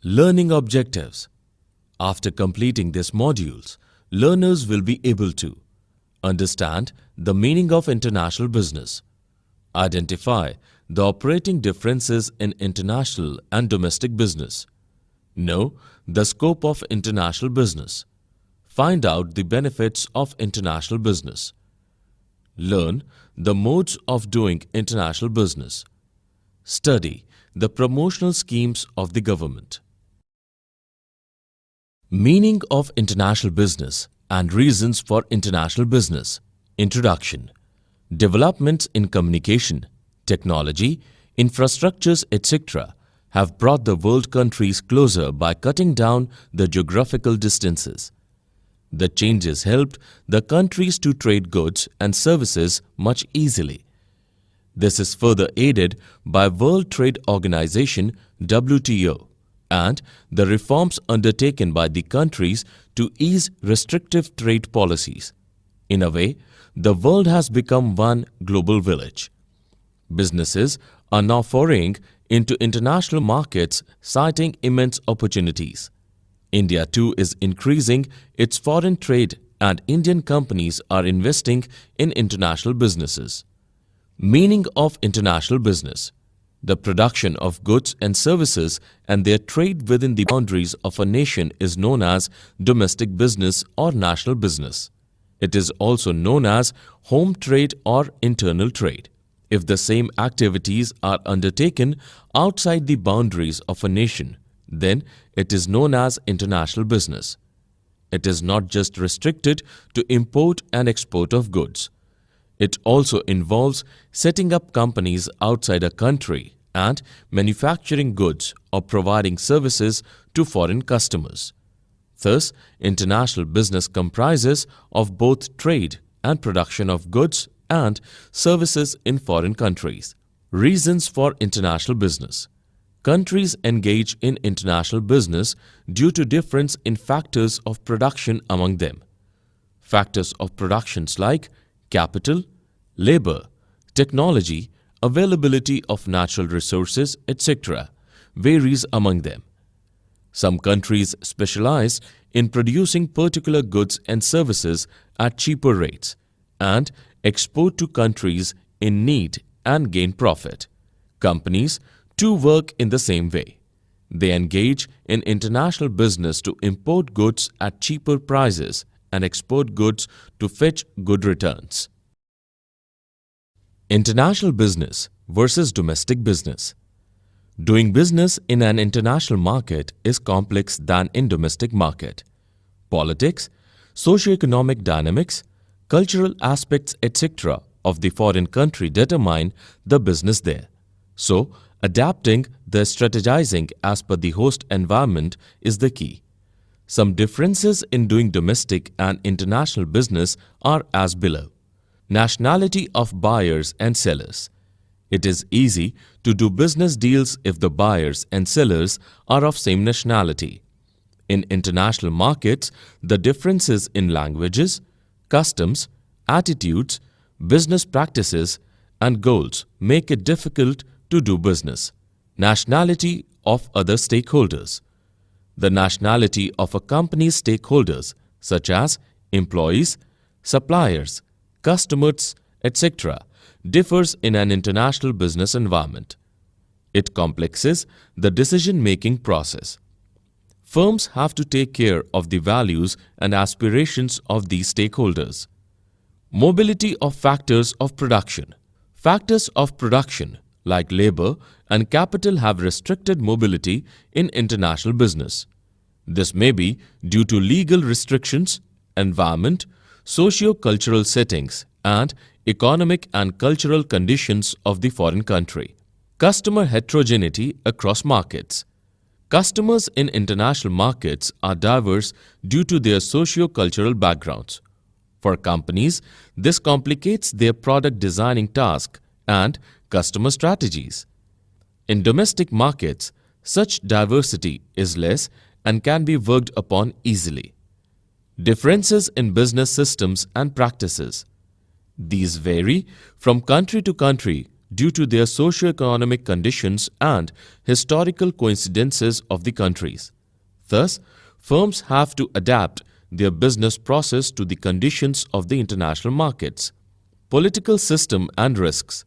Learning objectives. After completing these modules, learners will be able to understand the meaning of international business, identify the operating differences in international and domestic business, know the scope of international business, find out the benefits of international business, learn the modes of doing international business, study the promotional schemes of the government. Meaning of international business and reasons for international business. Introduction. Developments in communication, technology, infrastructures, etc. have brought the world countries closer by cutting down the geographical distances. The changes helped the countries to trade goods and services much easily. This is further aided by World Trade Organization (WTO) and the reforms undertaken by the countries to ease restrictive trade policies. In a way, the world has become one global village. Businesses are now foraying into international markets, citing immense opportunities. India too is increasing its foreign trade and Indian companies are investing in international businesses. Meaning of international business. The production of goods and services and their trade within the boundaries of a nation is known as domestic business or national business. It is also known as home trade or internal trade. If the same activities are undertaken outside the boundaries of a nation, then it is known as international business. It is not just restricted to import and export of goods. It also involves setting up companies outside a country and manufacturing goods or providing services to foreign customers. Thus, international business comprises of both trade and production of goods and services in foreign countries. Reasons for international business. Countries engage in international business due to difference in factors of production among them. Factors of productions like capital, labor, technology, availability of natural resources, etc. varies among them. Some countries specialize in producing particular goods and services at cheaper rates and export to countries in need and gain profit. Companies too work in the same way. They engage in international business to import goods at cheaper prices and export goods to fetch good returns. International business versus domestic business. Doing business in an international market is complex than in domestic market. Politics, socio-economic dynamics, cultural aspects, etc. of the foreign country determine the business there. So, adapting the strategizing as per the host environment is the key. Some differences in doing domestic and international business are as below. Nationality of buyers and sellers. It is easy to do business deals if the buyers and sellers are of same nationality. In international markets, the differences in languages, customs, attitudes, business practices, and goals make it difficult to do business. Nationality of other stakeholders. The nationality of a company's stakeholders, such as employees, suppliers, customers, etc., differs in an international business environment. It complexes the decision-making process. Firms have to take care of the values and aspirations of these stakeholders. Mobility of factors of production. Factors of production like labor and capital have restricted mobility in international business. This may be due to legal restrictions, environment, socio-cultural settings, and economic and cultural conditions of the foreign country. Customer heterogeneity across markets. Customers in international markets are diverse due to their socio-cultural backgrounds. For companies, this complicates their product designing task and customer strategies. In domestic markets, such diversity is less and can be worked upon easily. Differences in business systems and practices. These vary from country to country due to their socio-economic conditions and historical coincidences of the countries. Thus, firms have to adapt their business process to the conditions of the international markets. Political system and risks.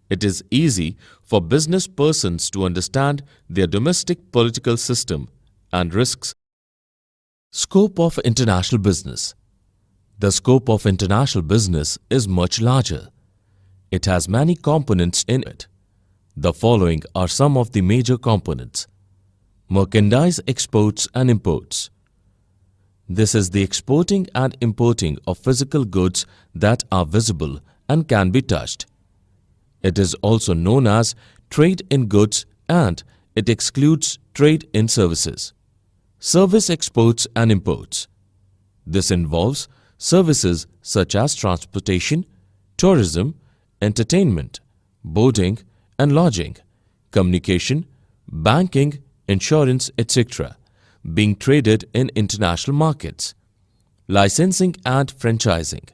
It is easy for business persons to understand their domestic political system and risks. Scope of international business. The scope of international business is much larger. It has many components in it. The following are some of the major components. Merchandise exports and imports. This is the exporting and importing of physical goods that are visible and can be touched. It is also known as trade in goods, and it excludes trade in services. Service exports and imports. This involves services such as transportation, tourism, entertainment, boarding and lodging, communication, banking, insurance, etc., being traded in international markets. Licensing and franchising.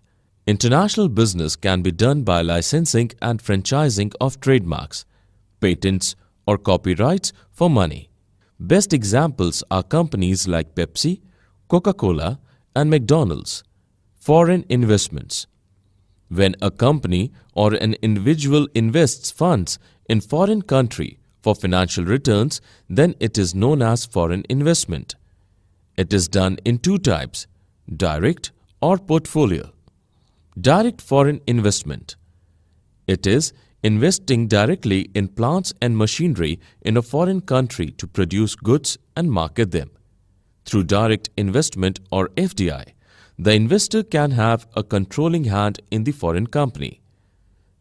International business can be done by licensing and franchising of trademarks, patents, or copyrights for money. Best examples are companies like Pepsi, Coca-Cola, and McDonald's. Foreign investments. When a company or an individual invests funds in foreign country for financial returns, then it is known as foreign investment. It is done in two types, direct or portfolio. Direct foreign investment. It is investing directly in plants and machinery in a foreign country to produce goods and market them. Through direct investment or FDI, the investor can have a controlling hand in the foreign company.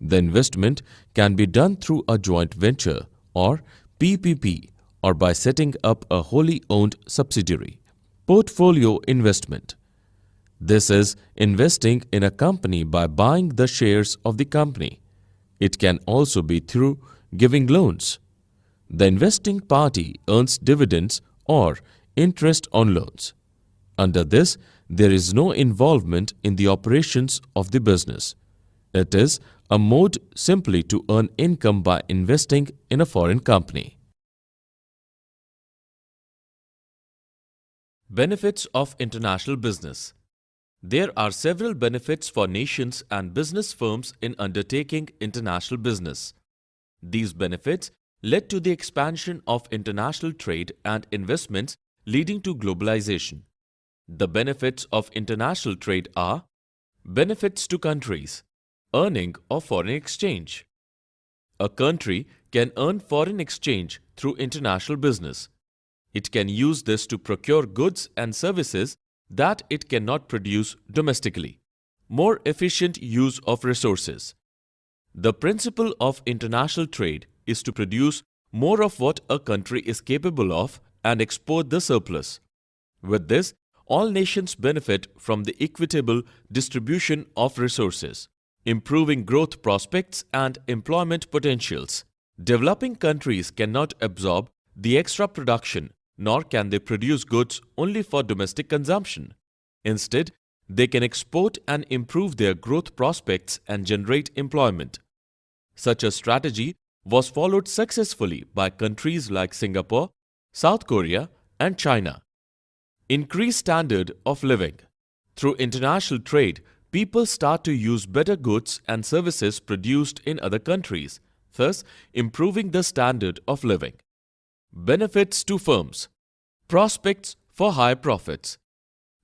The investment can be done through a joint venture or PPP or by setting up a wholly owned subsidiary. Portfolio investment. This is investing in a company by buying the shares of the company. It can also be through giving loans. The investing party earns dividends or interest on loans. Under this, there is no involvement in the operations of the business. It is a mode simply to earn income by investing in a foreign company. Benefits of international business. There are several benefits for nations and business firms in undertaking international business. These benefits led to the expansion of international trade and investments, leading to globalization. The benefits of international trade are: benefits to countries, earning of foreign exchange. A country can earn foreign exchange through international business. It can use this to procure goods and services that it cannot produce domestically. More efficient use of resources. The principle of international trade is to produce more of what a country is capable of and export the surplus. With this, all nations benefit from the equitable distribution of resources, improving growth prospects and employment potentials. Developing countries cannot absorb the extra production, nor can they produce goods only for domestic consumption. Instead, they can export and improve their growth prospects and generate employment. Such a strategy was followed successfully by countries like Singapore, South Korea, and China. Increased standard of living. Through international trade, people start to use better goods and services produced in other countries, thus improving the standard of living. Benefits to firms. Prospects for high profits.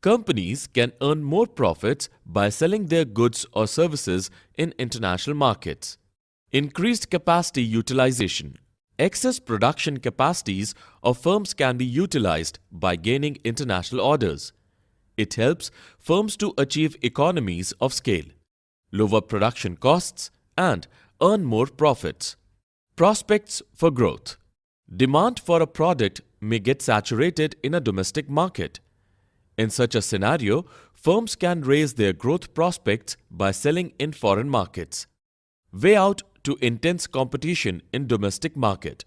Companies can earn more profits by selling their goods or services in international markets. Increased capacity utilization. Excess production capacities of firms can be utilized by gaining international orders. It helps firms to achieve economies of scale, lower production costs, and earn more profits. Prospects for growth. Demand for a product may get saturated in a domestic market. In such a scenario, firms can raise their growth prospects by selling in foreign markets. Way out to intense competition in domestic market.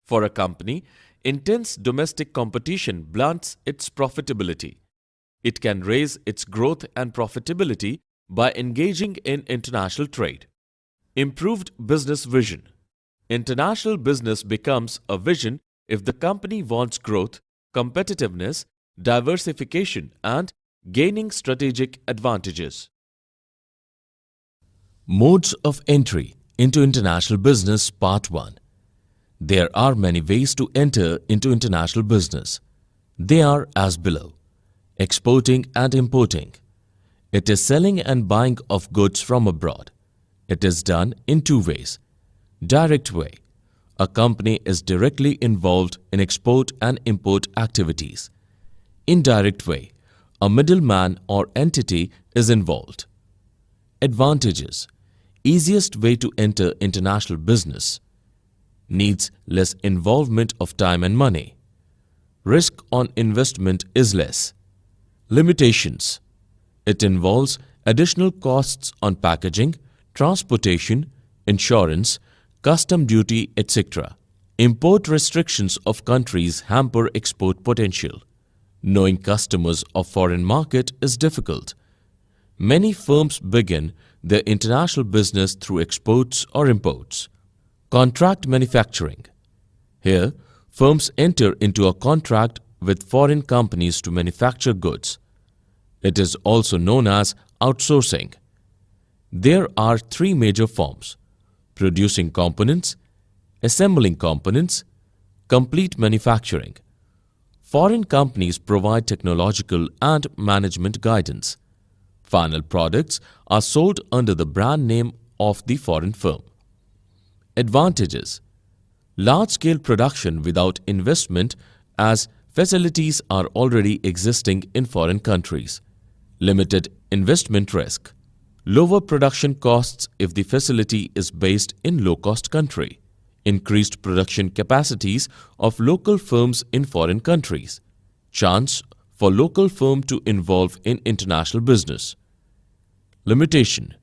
For a company, intense domestic competition blunts its profitability. It can raise its growth and profitability by engaging in international trade. Improved business vision. International business becomes a vision if the company wants growth, competitiveness, diversification, and gaining strategic advantages. Modes of entry into international business Part 1. There are many ways to enter into international business. They are as below. Exporting and importing. It is selling and buying of goods from abroad. It is done in two ways. Direct way. A company is directly involved in export and import activities. Indirect way. A middleman or entity is involved. Advantages. Easiest way to enter international business. Needs less involvement of time and money. Risk on investment is less. Limitations. It involves additional costs on packaging, transportation, insurance, custom duty, etc. Import restrictions of countries hamper export potential. Knowing customers of foreign market is difficult. Many firms begin their international business through exports or imports. Contract manufacturing. Here, firms enter into a contract with foreign companies to manufacture goods. It is also known as outsourcing. There are three major forms: producing components, assembling components, complete manufacturing. Foreign companies provide technological and management guidance. Final products are sold under the brand name of the foreign firm. Advantages. Large-scale production without investment, as facilities are already existing in foreign countries. Limited investment risk. Lower production costs if the facility is based in low-cost country. Increased production capacities of local firms in foreign countries. Chance for local firm to involve in international business. Limitation.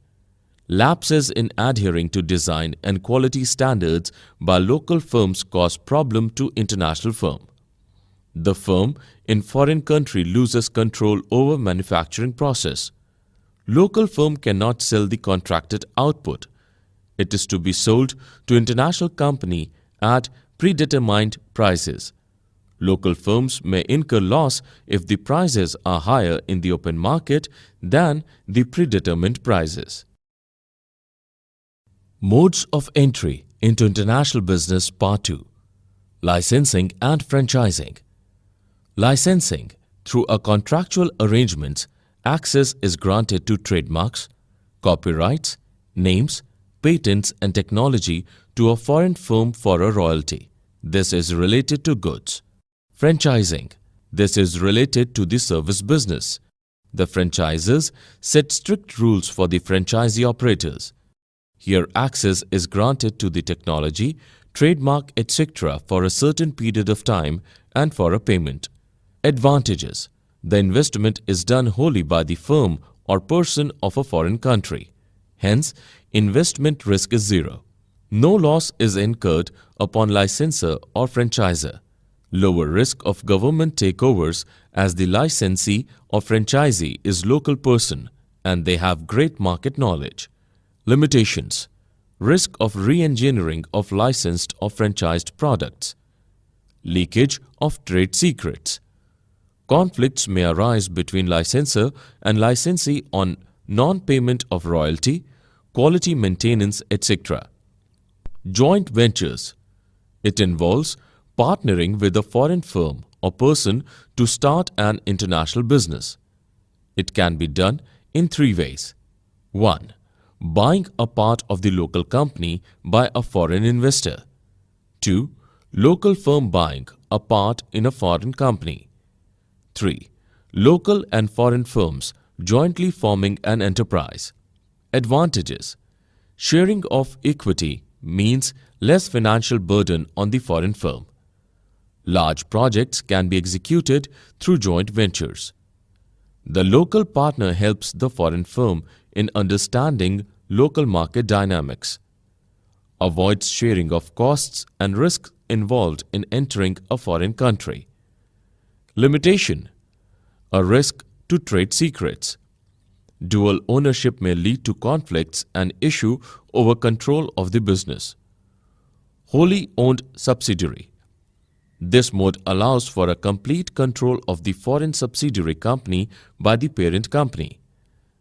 Lapses in adhering to design and quality standards by local firms cause problem to international firm. The firm in foreign country loses control over manufacturing process. Local firm cannot sell the contracted output. It is to be sold to international company at predetermined prices. Local firms may incur loss if the prices are higher in the open market than the predetermined prices. Modes of entry into international business Part 2. Licensing and franchising. Licensing. Through a contractual arrangement, access is granted to trademarks, copyrights, names, patents and technology to a foreign firm for a royalty. This is related to goods. Franchising. This is related to the service business. The franchisors set strict rules for the franchisee operators. Here access is granted to the technology, trademark, etc. for a certain period of time and for a payment. Advantages. The investment is done wholly by the firm or person of a foreign country. Hence, investment risk is zero. No loss is incurred upon licensor or franchisor. Lower risk of government takeovers as the licensee or franchisee is local person and they have great market knowledge. Limitations. Risk of re-engineering of licensed or franchised products. Leakage of trade secrets. Conflicts may arise between licensor and licensee on non-payment of royalty, quality maintenance, etc. Joint ventures. It involves partnering with a foreign firm or person to start an international business. It can be done in three ways. 1. Buying a part of the local company by a foreign investor. 2. Local firm buying a part in a foreign company. 3. Local and foreign firms jointly forming an enterprise. Advantages. Sharing of equity means less financial burden on the foreign firm. Large projects can be executed through joint ventures. The local partner helps the foreign firm in understanding local market dynamics. Avoids sharing of costs and risks involved in entering a foreign country. Limitation. A risk to trade secrets. Dual ownership may lead to conflicts and issue over control of the business. Wholly owned subsidiary. This mode allows for a complete control of the foreign subsidiary company by the parent company.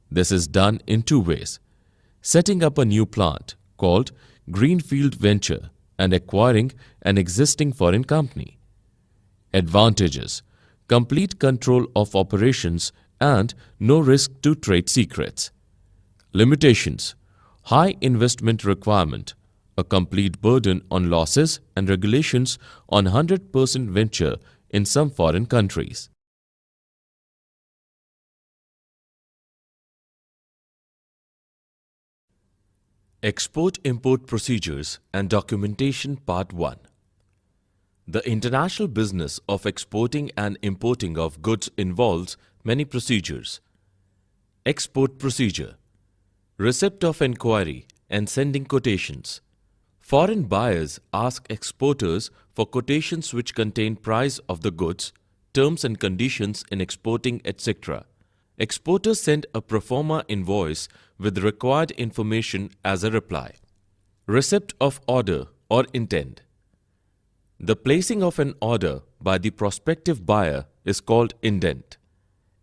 This is done in two ways: setting up a new plant called greenfield venture and acquiring an existing foreign company. Advantages: complete control of operations and no risk to trade secrets. Limitations: high investment requirement, a complete burden on losses and regulations on 100% venture in some foreign countries. Export-import procedures and documentation Part 1. The international business of exporting and importing of goods involves many procedures. Export procedure: receipt of inquiry and sending quotations. Foreign buyers ask exporters for quotations which contain price of the goods, terms and conditions in exporting, etc. Exporters send a pro forma invoice with required information as a reply. Receipt of order or intent. The placing of an order by the prospective buyer is called indent.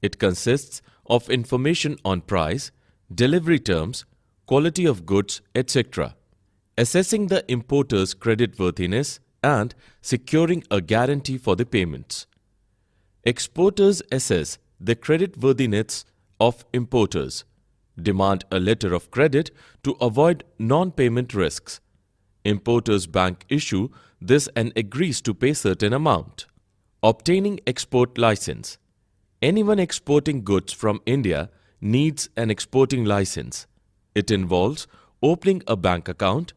It consists of information on price, delivery terms, quality of goods, etc. Assessing the importer's creditworthiness and securing a guarantee for the payments. Exporters assess the creditworthiness of importers, demand a letter of credit to avoid non-payment risks. Importers' bank issue this and agrees to pay certain amount. Obtaining export license. Anyone exporting goods from India needs an exporting license. It involves opening a bank account,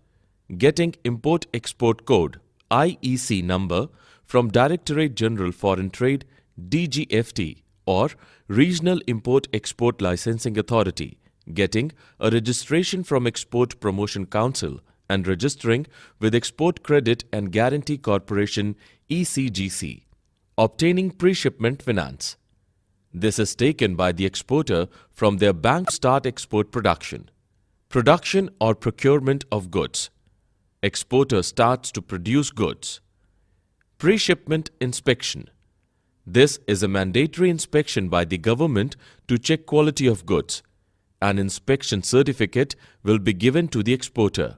getting Import-Export Code (IEC) number from Directorate General Foreign Trade (DGFT) or Regional Import-Export Licensing Authority, getting a registration from Export Promotion Council and registering with Export Credit and Guarantee Corporation (ECGC). Obtaining pre-shipment finance. This is taken by the exporter from their bank to start export production. Production or procurement of goods. Exporter starts to produce goods. Pre-shipment inspection. This is a mandatory inspection by the government to check quality of goods. An inspection certificate will be given to the exporter.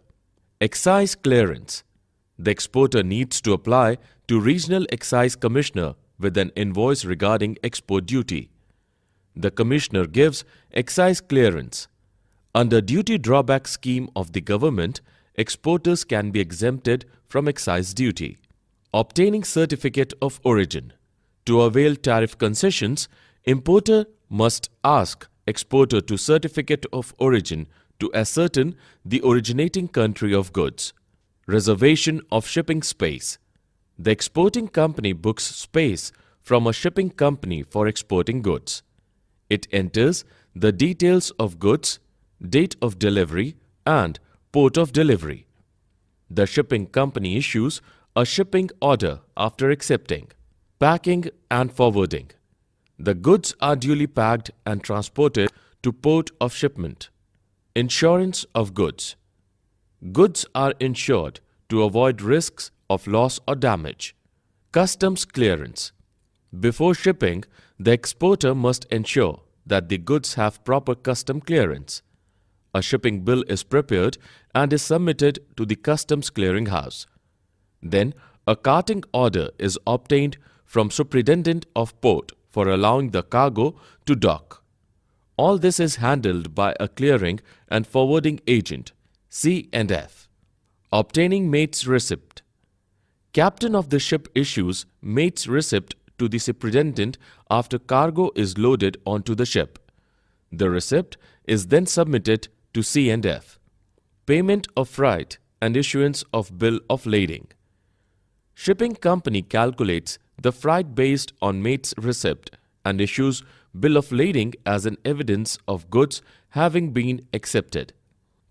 Excise clearance. The exporter needs to apply to Regional Excise Commissioner with an invoice regarding export duty. The Commissioner gives excise clearance. Under duty drawback scheme of the government, exporters can be exempted from excise duty. Obtaining certificate of origin. To avail tariff concessions, importer must ask exporter to certificate of origin to ascertain the originating country of goods. Reservation of shipping space. The exporting company books space from a shipping company for exporting goods. It enters the details of goods, date of delivery, and port of delivery. The shipping company issues a shipping order after accepting. Packing and forwarding. The goods are duly packed and transported to port of shipment. Insurance of goods. Goods are insured to avoid risks of loss or damage. Customs clearance. Before shipping, the exporter must ensure that the goods have proper custom clearance. A shipping bill is prepared and is submitted to the customs clearing house. Then, a carting order is obtained from Superintendent of Port for allowing the cargo to dock. All this is handled by a clearing and forwarding agent, C&F. Obtaining mate's receipt. Captain of the ship issues mate's receipt to the superintendent after cargo is loaded onto the ship. The receipt is then submitted to C&F. Payment of freight and issuance of bill of lading. Shipping company calculates the freight based on mate's receipt and issues bill of lading as an evidence of goods having been accepted.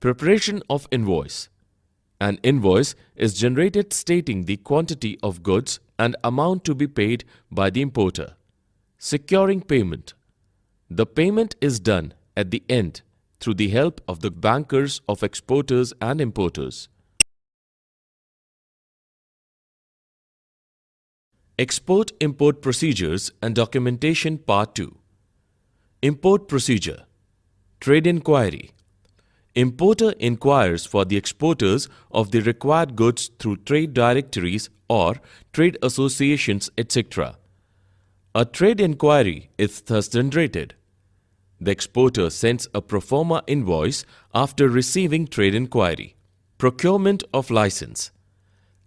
Preparation of invoice. An invoice is generated stating the quantity of goods and amount to be paid by the importer. Securing payment. The payment is done at the end through the help of the bankers of exporters and importers. Export-Import Procedures and Documentation Part 2. Import Procedure. Trade Inquiry. Importer inquires for the exporters of the required goods through trade directories or trade associations, etc. A trade inquiry is thus generated. The exporter sends a pro forma invoice after receiving trade inquiry. Procurement of license.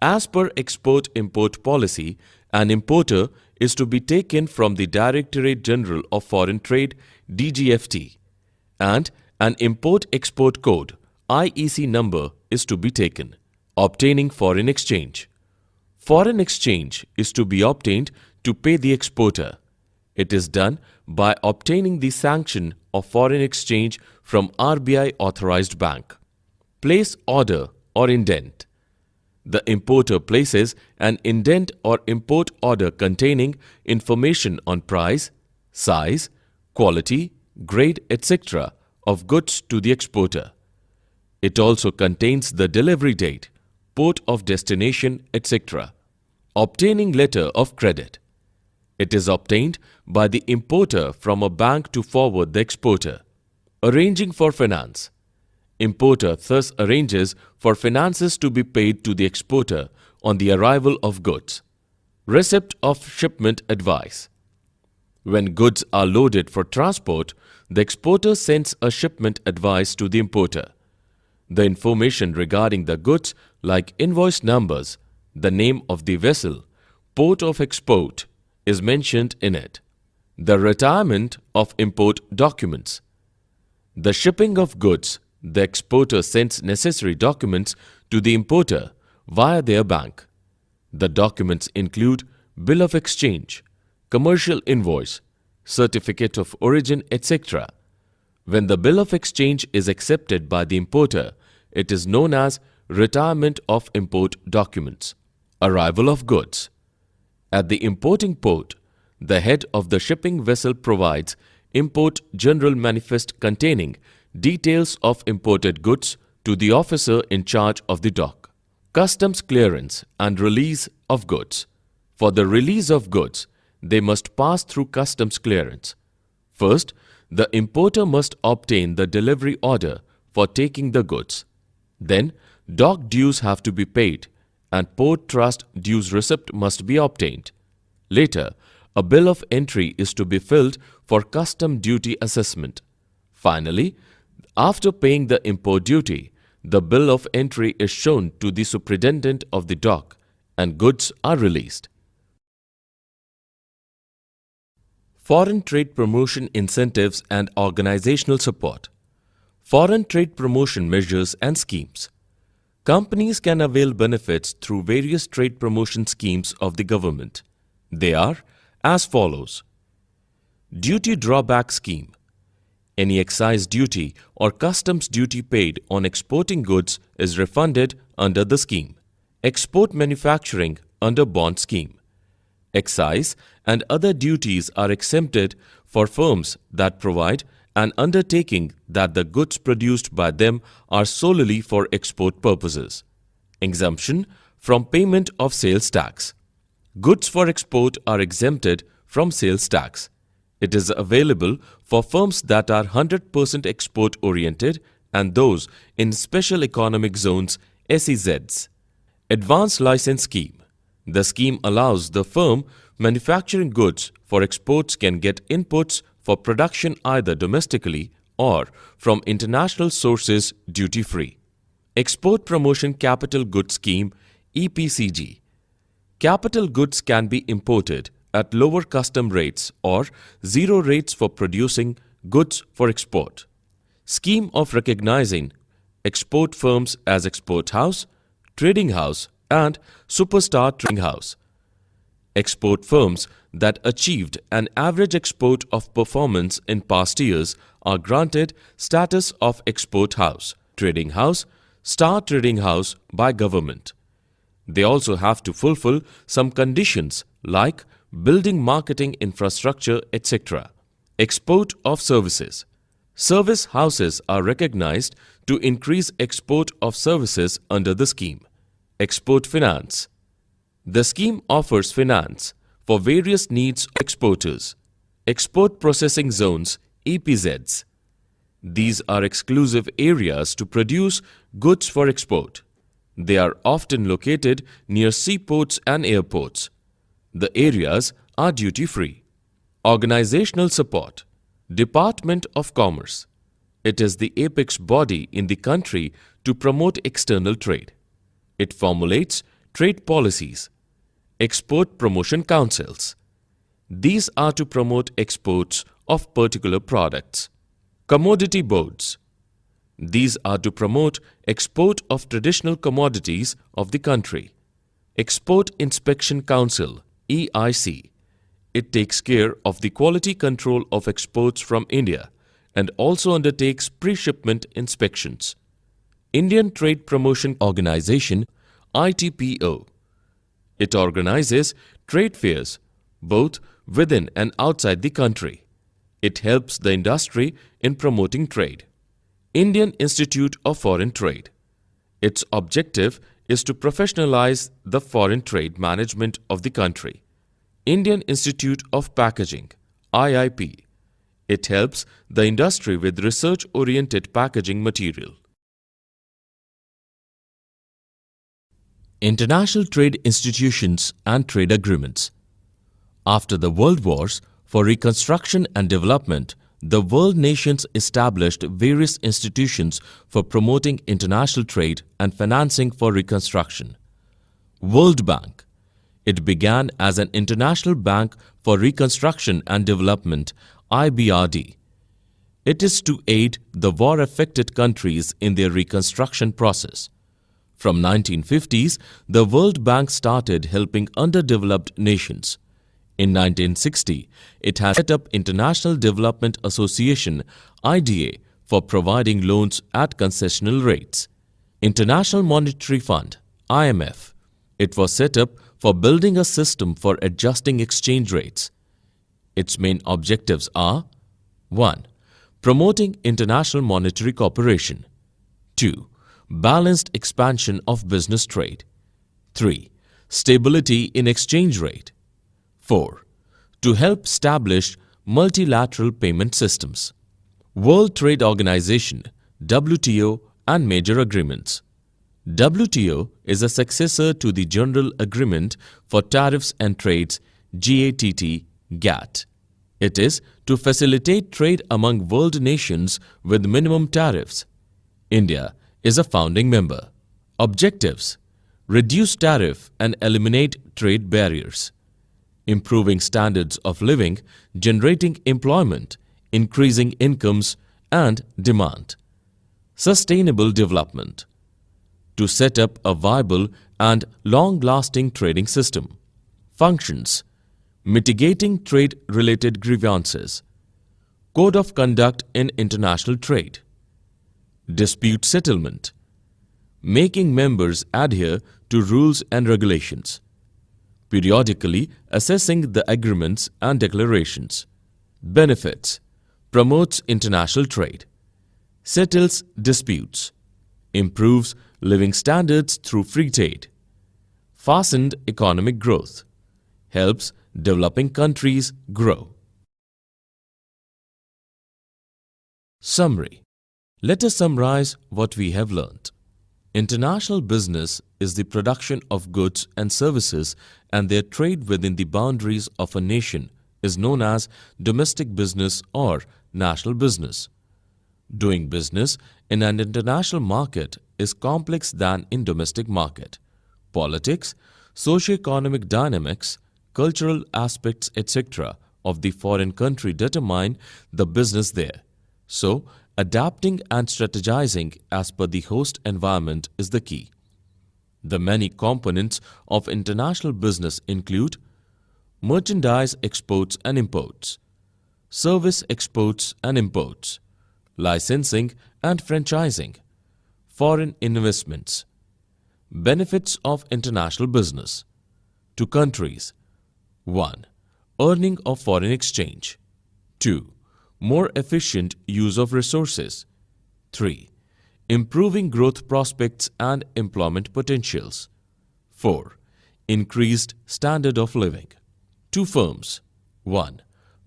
As per Export-Import Policy, an importer is to be taken from the Directorate General of Foreign Trade (DGFT) and an Import-Export Code (IEC) number is to be taken. Obtaining foreign exchange. Foreign exchange is to be obtained to pay the exporter. It is done by obtaining the sanction of foreign exchange from RBI authorized bank. Place order or indent. The importer places an indent or import order containing information on price, size, quality, grade, etc. of goods to the exporter. It also contains the delivery date, port of destination, etc. Obtaining letter of credit. It is obtained by the importer from a bank to forward the exporter. Arranging for finance. Importer thus arranges for finances to be paid to the exporter on the arrival of goods. Receipt of shipment advice. When goods are loaded for transport, the exporter sends a shipment advice to the importer. The information regarding the goods like invoice numbers, the name of the vessel, port of export is mentioned in it. The retirement of import documents. The shipping of goods, the exporter sends necessary documents to the importer via their bank. The documents include bill of exchange, commercial invoice, certificate of origin, etc. When the bill of exchange is accepted by the importer, it is known as retirement of import documents. Arrival of goods. At the importing port, the head of the shipping vessel provides Import General Manifest containing details of imported goods to the officer in charge of the dock. Customs clearance and release of goods. For the release of goods, they must pass through customs clearance. First, the importer must obtain the delivery order for taking the goods. Then, dock dues have to be paid and port trust dues receipt must be obtained. Later, a bill of entry is to be filled for custom duty assessment. Finally, after paying the import duty, the bill of entry is shown to the superintendent of the dock and goods are released. Foreign trade promotion incentives and organizational support. Foreign trade promotion measures and schemes. Companies can avail benefits through various trade promotion schemes of the government. They are as follows. Duty Drawback Scheme. Any excise duty or customs duty paid on exporting goods is refunded under the scheme. Export manufacturing under bond scheme. Excise and other duties are exempted for firms that provide an undertaking that the goods produced by them are solely for export purposes. Exemption from payment of sales tax. Goods for export are exempted from sales tax. It is available for firms that are 100% export-oriented and those in Special Economic Zones (SEZs). Advanced License Scheme. The scheme allows the firm manufacturing goods for exports can get inputs for production either domestically or from international sources duty-free. Export Promotion Capital Goods Scheme (EPCG). Capital goods can be imported at lower custom rates or zero rates for producing goods for export. Scheme of recognizing export firms as export house, trading house and superstar trading house. Export firms that achieved an average export of performance in past years are granted status of export house, trading house, star trading house by government. They also have to fulfill some conditions like building marketing infrastructure, etc. Export of services. Service houses are recognized to increase export of services under the scheme. Export finance. The scheme offers finance for various needs of exporters. Export processing zones (EPZs). These are exclusive areas to produce goods for export. They are often located near seaports and airports. The areas are duty-free. Organizational support. Department of Commerce. It is the apex body in the country to promote external trade. It formulates trade policies. Export promotion councils. These are to promote exports of particular products. Commodity boards. These are to promote export of traditional commodities of the country. Export Inspection Council (EIC). It takes care of the quality control of exports from India and also undertakes pre-shipment inspections. Indian Trade Promotion Organization (ITPO). It organizes trade fairs both within and outside the country. It helps the industry in promoting trade. Indian Institute of Foreign Trade. Its objective is to professionalize the foreign trade management of the country. Indian Institute of Packaging (IIP). It helps the industry with research-oriented packaging material. International trade institutions and trade agreements. After the World Wars, for reconstruction and development, the world nations established various institutions for promoting international trade and financing for reconstruction. World Bank. It began as an international bank for reconstruction and development, IBRD. It is to aid the war-affected countries in their reconstruction process. From 1950s, the World Bank started helping underdeveloped nations. In 1960, it has set up International Development Association (IDA) for providing loans at concessional rates. International Monetary Fund (IMF). It was set up for building a system for adjusting exchange rates. Its main objectives are: 1. Promoting international monetary cooperation. 2. Balanced expansion of business trade. 3. Stability in exchange rate. 4. To help establish multilateral payment systems. World Trade Organization (WTO) and major agreements. WTO is a successor to the General Agreement for Tariffs and Trades (GATT). It is to facilitate trade among world nations with minimum tariffs. India is a founding member. Objectives: reduce tariff and eliminate trade barriers. Improving standards of living, generating employment, increasing incomes and demand. Sustainable development. To set up a viable and long-lasting trading system. Functions: mitigating trade-related grievances. Code of conduct in international trade. Dispute settlement. Making members adhere to rules and regulations. Periodically assessing the agreements and declarations. Benefits: promotes international trade. Settles disputes. Improves living standards through free trade. Fastened economic growth. Helps developing countries grow. Summary. Let us summarize what we have learnt. International business is the production of goods and services, and their trade within the boundaries of a nation is known as domestic business or national business. Doing business in an international market is complex than in domestic market. Politics, socio-economic dynamics, cultural aspects, etc. of the foreign country determine the business there. So, adapting and strategizing as per the host environment is the key. The many components of international business include merchandise exports and imports, service exports and imports, licensing and franchising, foreign investments. Benefits of international business to countries: 1. Earning of foreign exchange. 2. more efficient use of resources. 3. Improving growth prospects and employment potentials. 4. Increased standard of living. 2 firms. 1.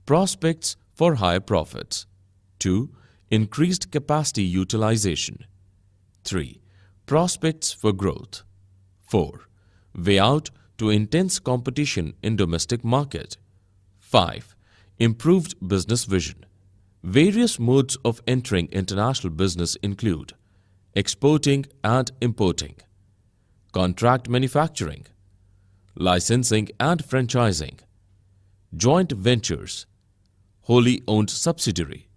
Prospects for higher profits. 2. Increased capacity utilization. 3. Prospects for growth. 4. Way out to intense competition in domestic market. 5. Improved business vision. Various modes of entering international business include exporting and importing, contract manufacturing, licensing and franchising, joint ventures, wholly owned subsidiary.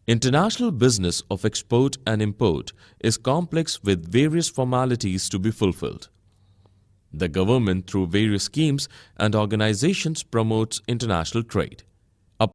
International business of export and import is complex with various formalities to be fulfilled. The government, through various schemes and organizations, promotes international trade.